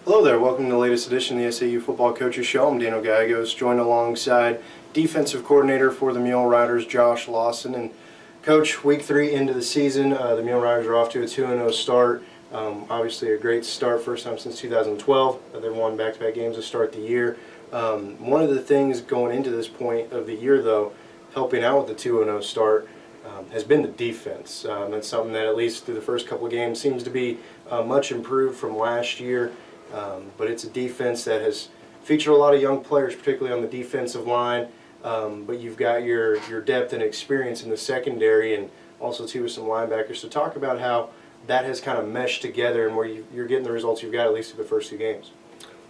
Hello there, welcome to the latest edition of the SAU Football Coaches Show. I'm Daniel Gallegos, joined alongside defensive coordinator for the Mule Riders, Josh Lawson. And Coach, week 3 into the season, the Mule Riders are off to a 2-0 start. Obviously a great start, first time since 2012. They've won back-to-back games to start the year. One of the things going into this point of the year, though, helping out with the 2-0 start, has been the defense. That's something that, at least through the first couple of games, seems to be much improved from last year. But it's a defense that has featured a lot of young players, particularly on the defensive line. But you've got your depth and experience in the secondary, and also too with some linebackers. So talk about how that has kind of meshed together and where you're getting the results you've got, at least through the first 2 games.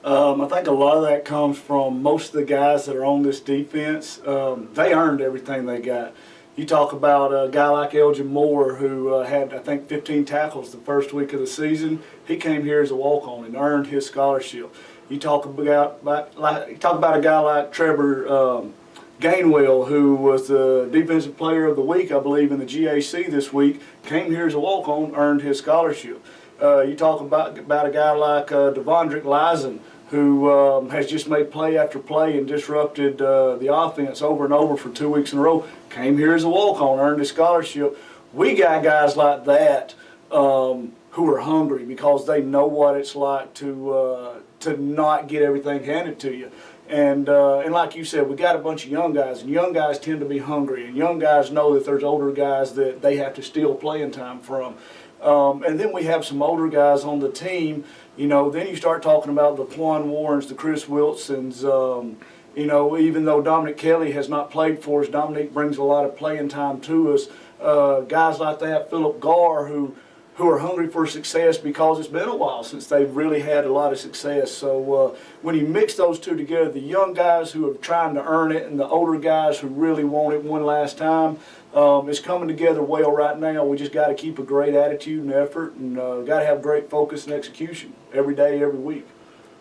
I think a lot of that comes from most of the guys that are on this defense. They earned everything they got. You talk about a guy like Elgin Moore, who had, I think, 15 tackles the first week of the season. He came here as a walk-on and earned his scholarship. You talk about a guy like Trevor Gainwell, who was the Defensive Player of the Week, I believe, in the GAC this week. Came here as a walk-on, earned his scholarship. You talk about a guy like Devondrick Lawson, who has just made play after play and disrupted the offense over and over for 2 weeks in a row. Came here as a walk-on, earned his scholarship. We got guys like that who are hungry because they know what it's like to not get everything handed to you. And like you said, we got a bunch of young guys, and young guys tend to be hungry, and young guys know that there's older guys that they have to steal playing time from. And then we have some older guys on the team. You know, then you start talking about the Quan Warrens, the Chris Wilsons. You know, even though Dominic Kelly has not played for us, Dominic brings a lot of playing time to us. Guys like that, Philip Garr, who are hungry for success because it's been a while since they've really had a lot of success. So when you mix those two together, the young guys who are trying to earn it and the older guys who really want it one last time, it's coming together well right now. We just got to keep a great attitude and effort, and got to have great focus and execution every day, every week.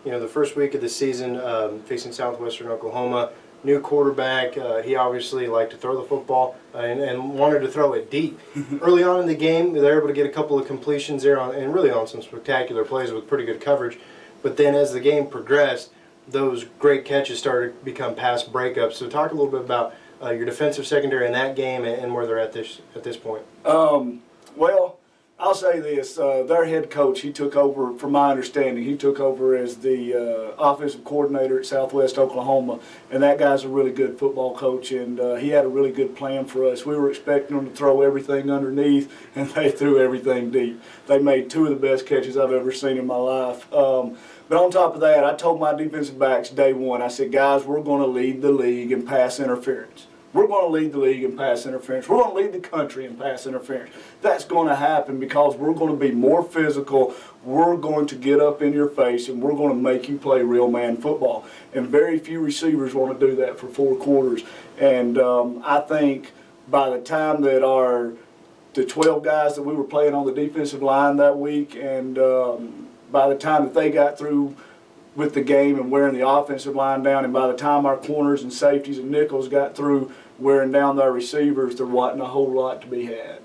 You know, the first week of the season, facing Southwestern Oklahoma, new quarterback, he obviously liked to throw the football and wanted to throw it deep. Early on in the game, they were able to get a couple of completions there and really on some spectacular plays with pretty good coverage. But then as the game progressed, those great catches started to become pass breakups. So talk a little bit about your defensive secondary in that game and where they're at this point. Well, I'll say this, their head coach, he took over, from my understanding, he took over as the offensive coordinator at Southwest Oklahoma, and that guy's a really good football coach, and he had a really good plan for us. We were expecting them to throw everything underneath, and they threw everything deep. They made 2 of the best catches I've ever seen in my life. But on top of that, I told my defensive backs day one, I said, guys, we're going to lead the league in pass interference. We're going to lead the league in pass interference. We're going to lead the country in pass interference. That's going to happen because we're going to be more physical. We're going to get up in your face, and we're going to make you play real man football. And very few receivers want to do that for 4 quarters. And I think by the time that the 12 guys that we were playing on the defensive line that week, and by the time that they got through with the game and wearing the offensive line down, and by the time our corners and safeties and nickels got through wearing down their receivers, there wasn't a whole lot to be had.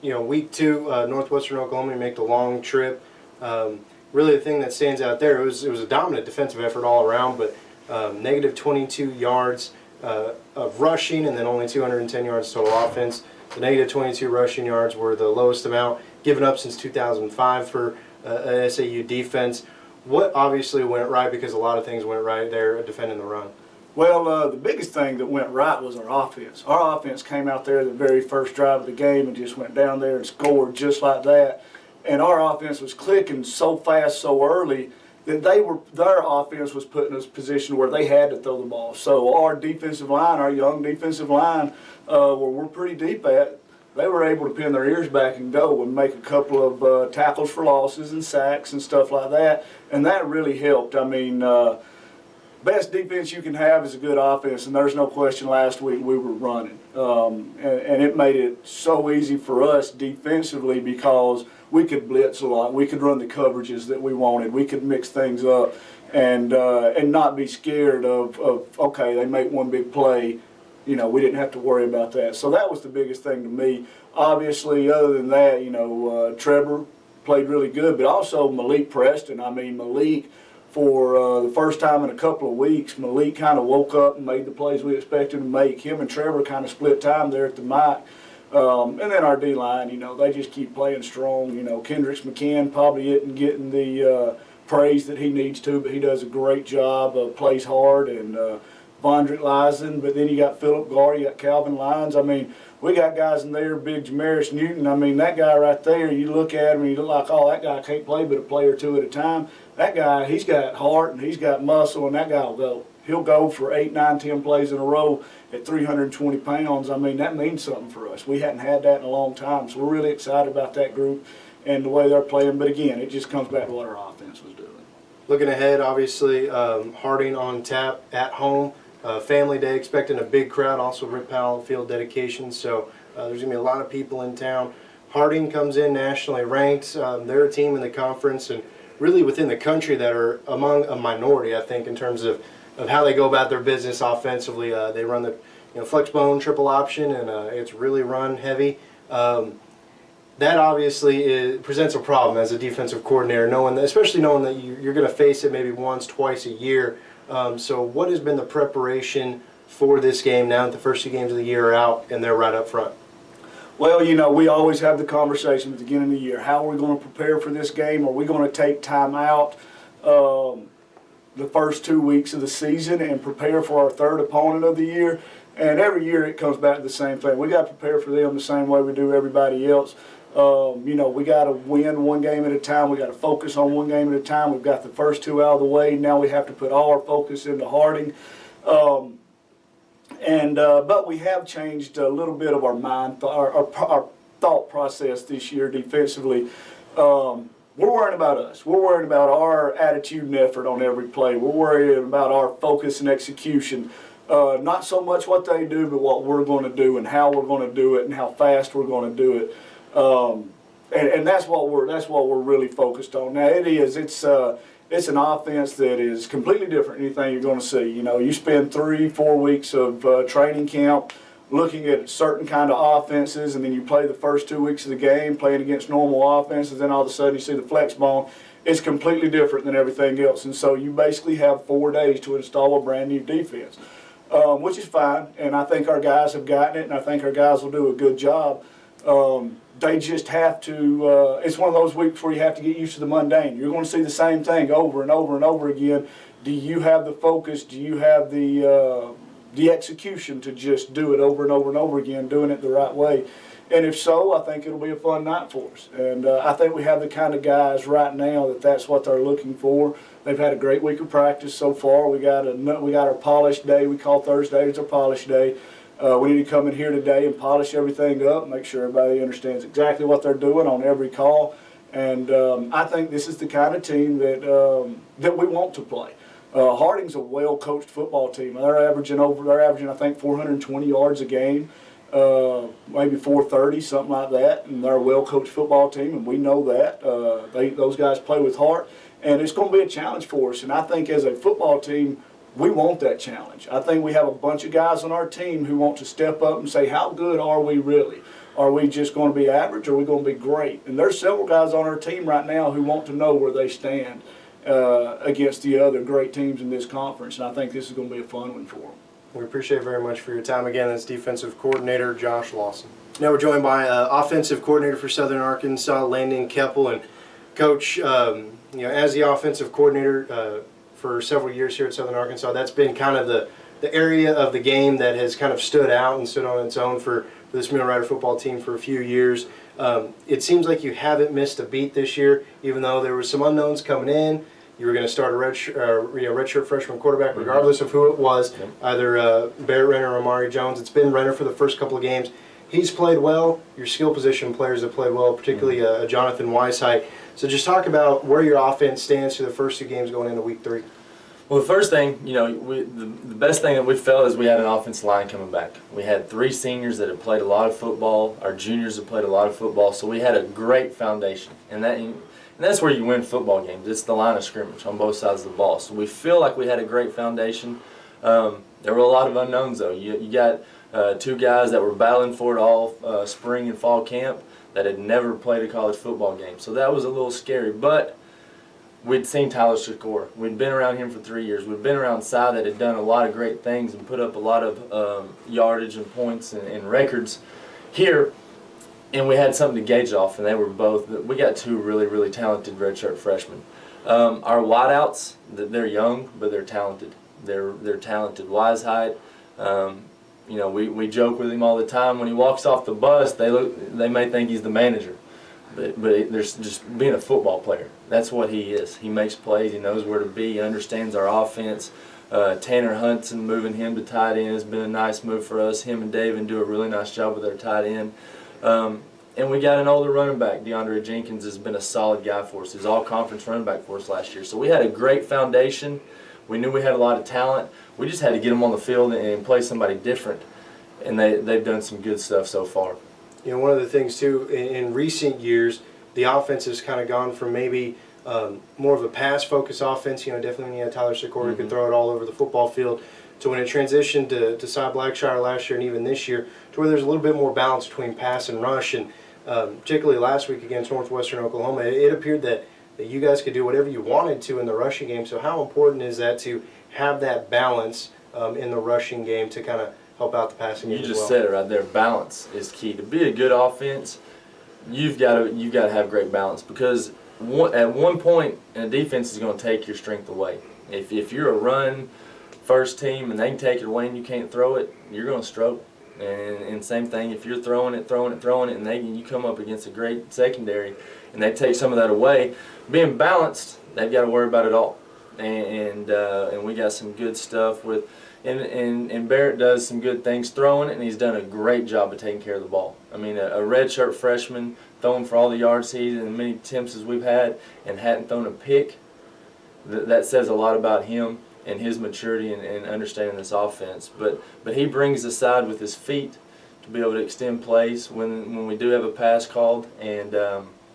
You know, week 2, Northwestern Oklahoma, you make the long trip. Really the thing that stands out there, it was a dominant defensive effort all around, but negative 22 yards of rushing and then only 210 yards total offense. The negative 22 rushing yards were the lowest amount given up since 2005 for an SAU defense. What obviously went right, because a lot of things went right there defending the run? Well, the biggest thing that went right was our offense. Our offense came out there the very first drive of the game and just went down there and scored just like that. And our offense was clicking so fast, so early, that their offense was putting us in a position where they had to throw the ball. So our defensive line, our young defensive line, where we're pretty deep at, they were able to pin their ears back and go and make a couple of tackles for losses and sacks and stuff like that. And that really helped. I mean, best defense you can have is a good offense, and there's no question last week we were running. And it made it so easy for us defensively because we could blitz a lot. We could run the coverages that we wanted. We could mix things up and not be scared of okay, they make one big play. You know, we didn't have to worry about that. So that was the biggest thing to me. Obviously, other than that, you know, Trevor played really good, but also Malik Preston. I mean, Malik, for the first time in a couple of weeks, Malik kind of woke up and made the plays we expected him to make. Him and Trevor kind of split time there at the mic. And then our D-line, you know, they just keep playing strong. You know, Kendricks McCann probably isn't getting the praise that he needs to, but he does a great job, plays hard, and Vondrick Lawson. But then you got Philip Garr, you got Calvin Lyons. I mean, we got guys in there, big Jamaris Newton. I mean, that guy right there, you look at him and you look like, oh, that guy can't play but a play or two at a time. That guy, he's got heart and he's got muscle, and that guy will go. He'll go for 8, 9, 10 plays in a row at 320 pounds. I mean, that means something for us. We hadn't had that in a long time, so we're really excited about that group and the way they're playing. But again, it just comes back to what our offense was doing. Looking ahead, obviously, Harding on tap at home. Family Day, expecting a big crowd. Also, Rick Powell Field dedication. So there's going to be a lot of people in town. Harding comes in nationally ranked. They're a team in the conference and really within the country that are among a minority, I think, in terms of how they go about their business offensively. They run the flex bone triple option, and it's really run heavy. That obviously presents a problem as a defensive coordinator, especially knowing that you're going to face it maybe once, twice a year. So what has been the preparation for this game now that the first 2 games of the year are out and they're right up front? Well, you know, we always have the conversation at the beginning of the year. How are we going to prepare for this game? Are we going to take time out the first 2 weeks of the season and prepare for our third opponent of the year? And every year it comes back to the same thing. We got to prepare for them the same way we do everybody else. You know, we got to win one game at a time. We got to focus on one game at a time. We've got the first 2 out of the way. Now we have to put all our focus into Harding. But we have changed a little bit of our mind, our thought process this year defensively. We're worried about us. We're worried about our attitude and effort on every play. We're worried about our focus and execution. Not so much what they do, but what we're going to do and how we're going to do it and how fast we're going to do it. And that's what we're really focused on. Now it's an offense that is completely different than anything you're going to see. You know, you spend 3-4 weeks of training camp looking at certain kind of offenses, and then you play the first 2 weeks of the game playing against normal offenses, then all of a sudden you see the flex bone. It's completely different than everything else, and so you basically have 4 days to install a brand new defense, which is fine, and I think our guys have gotten it, and I think our guys will do a good job. They just have to, it's one of those weeks where you have to get used to the mundane. You're going to see the same thing over and over and over again. Do you have the focus? Do you have the execution to just do it over and over and over again, doing it the right way? And if so, I think it'll be a fun night for us. And I think we have the kind of guys right now that's what they're looking for. They've had a great week of practice so far. We got our polish day. We call Thursday our polish day. We need to come in here today and polish everything up, make sure everybody understands exactly what they're doing on every call. And I think this is the kind of team that we want to play. Harding's a well-coached football team. They're averaging I think 420 yards a game, maybe 430, something like that. And they're a well-coached football team, and we know that. Those guys play with heart, and it's going to be a challenge for us. And I think as a football team, we want that challenge. I think we have a bunch of guys on our team who want to step up and say, how good are we really? Are we just going to be average, or are we going to be great? And there's several guys on our team right now who want to know where they stand against the other great teams in this conference, and I think this is going to be a fun one for them. We appreciate very much for your time again. That's defensive coordinator Josh Lawson. Now we're joined by offensive coordinator for Southern Arkansas, Landon Keopple. And Coach, as the offensive coordinator for several years here at Southern Arkansas, that's been kind of the area of the game that has kind of stood out and stood on its own for this Mule Rider football team for a few years. It seems like you haven't missed a beat this year, even though there were some unknowns coming in. You were going to start a redshirt freshman quarterback, regardless of who it was, either Barrett Renner or Amari Jones. It's been Renner for the first couple of games. He's played well. Your skill position players have played well, particularly Jonathan Weisheidt. So just talk about where your offense stands for the first 2 games going into week 3. Well, the first thing, the best thing that we felt is we had an offensive line coming back. We had 3 seniors that had played a lot of football. Our juniors have played a lot of football, so we had a great foundation. And that's where you win football games. It's the line of scrimmage on both sides of the ball. So we feel like we had a great foundation. There were a lot of unknowns though. You got two guys that were battling for it all spring and fall camp that had never played a college football game. So that was a little scary. But we'd seen Tyler Shakur. We'd been around him for 3 years. We'd been around Cy that had done a lot of great things and put up a lot of yardage and points and records here. And we had something to gauge off, and they were both. We got two really, really talented redshirt freshmen. Our wideouts, they're young, but they're talented. They're talented. Weishaupt, we joke with him all the time. When he walks off the bus, they may think he's the manager, but there's just being a football player. That's what he is. He makes plays. He knows where to be. He understands our offense. Tanner Hudson, moving him to tight end has been a nice move for us. Him and David do a really nice job with their tight end. And we got an older running back. DeAndre Jenkins has been a solid guy for us. He was all-conference running back for us last year. So we had a great foundation. We knew we had a lot of talent. We just had to get them on the field and play somebody different. And they've done some good stuff so far. You know, one of the things, too, in recent years, the offense has kind of gone from maybe more of a pass-focused offense. You know, definitely when you had Tyler Shakur, who could throw it all over the football field, to when it transitioned to Cy Blackshire last year and even this year, to where there's a little bit more balance between pass and rush. And particularly last week against Northwestern Oklahoma, it appeared that you guys could do whatever you wanted to in the rushing game. So how important is that to have that balance in the rushing game to kind of help out the passing game as well? You just said it right there. Balance is key. To be a good offense, you've got to have great balance, because at one point, a defense is going to take your strength away. If you're a run first team and they can take it away and you can't throw it, you're going to struggle. And same thing, if you're throwing it, and you come up against a great secondary and they take some of that away, being balanced, they've got to worry about it all. And we got some good stuff with, and Barrett does some good things throwing it, and he's done a great job of taking care of the ball. I mean, a redshirt freshman throwing for all the yards he's and many attempts as we've had and hadn't thrown a pick, that says a lot about him and his maturity and understanding this offense. But he brings the side with his feet to be able to extend plays when we do have a pass called and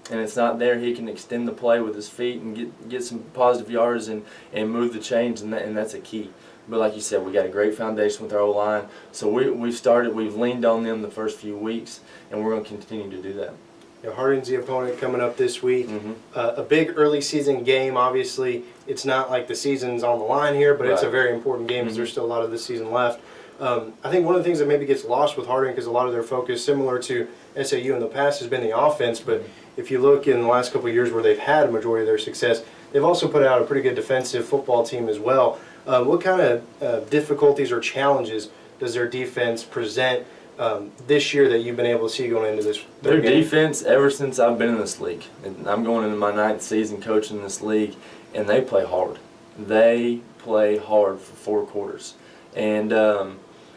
it's not there. He can extend the play with his feet and get some positive yards and move the chains, and that's a key. But like you said, we got a great foundation with our O-line. So we've leaned on them the first few weeks, and we're going to continue to do that. You know, Harding's the opponent coming up this week. A big early season game. Obviously, it's not like the season's on the line here, but it's a very important game because there's still a lot of this season left. I think one of the things that maybe gets lost with Harding, because a lot of their focus, similar to SAU in the past, has been the offense. But if you look in the last couple of years where they've had a majority of their success, they've also put out a pretty good defensive football team as well. What kind of difficulties or challenges does their defense present this year that you've been able to see going into this? Their defense, ever since I've been in this league, and I'm going into my 9th season coaching this league, and they play hard. They play hard for 4 quarters, and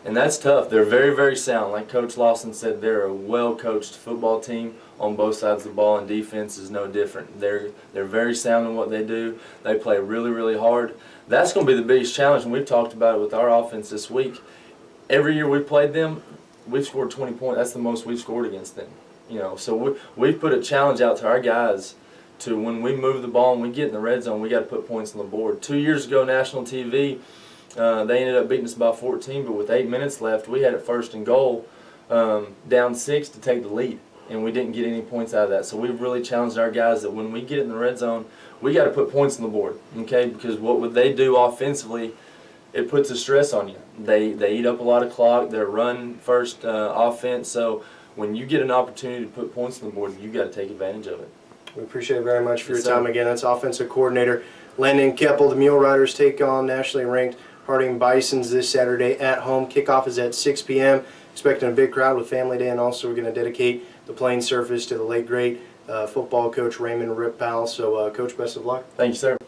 that's tough. They're very, very sound. Like Coach Lawson said, they're a well-coached football team on both sides of the ball, and defense is no different. They're very sound in what they do. They play really, really hard. That's going to be the biggest challenge, and we've talked about it with our offense this week. Every year we've played them, we've scored 20 points. That's the most we've scored against them. You know, so we've put a challenge out to our guys to, when we move the ball and we get in the red zone, we got to put points on the board. 2 years ago, national TV, they ended up beating us by 14, but with 8 minutes left, we had it 1st and goal, down 6 to take the lead, and we didn't get any points out of that. So we've really challenged our guys that when we get in the red zone, we got to put points on the board, okay? Because what would they do offensively? It puts a stress on you. They eat up a lot of clock. They're run-first offense. So when you get an opportunity to put points on the board, you got to take advantage of it. We appreciate it very much for your time again. That's offensive coordinator Landon Keopple. The Mule Riders take on nationally ranked Harding Bisons this Saturday at home. Kickoff is at 6 p.m. Expecting a big crowd with Family Day, and also we're going to dedicate the playing surface to the late great football coach Raymond Rip Powell. So, Coach, best of luck. Thank you, sir.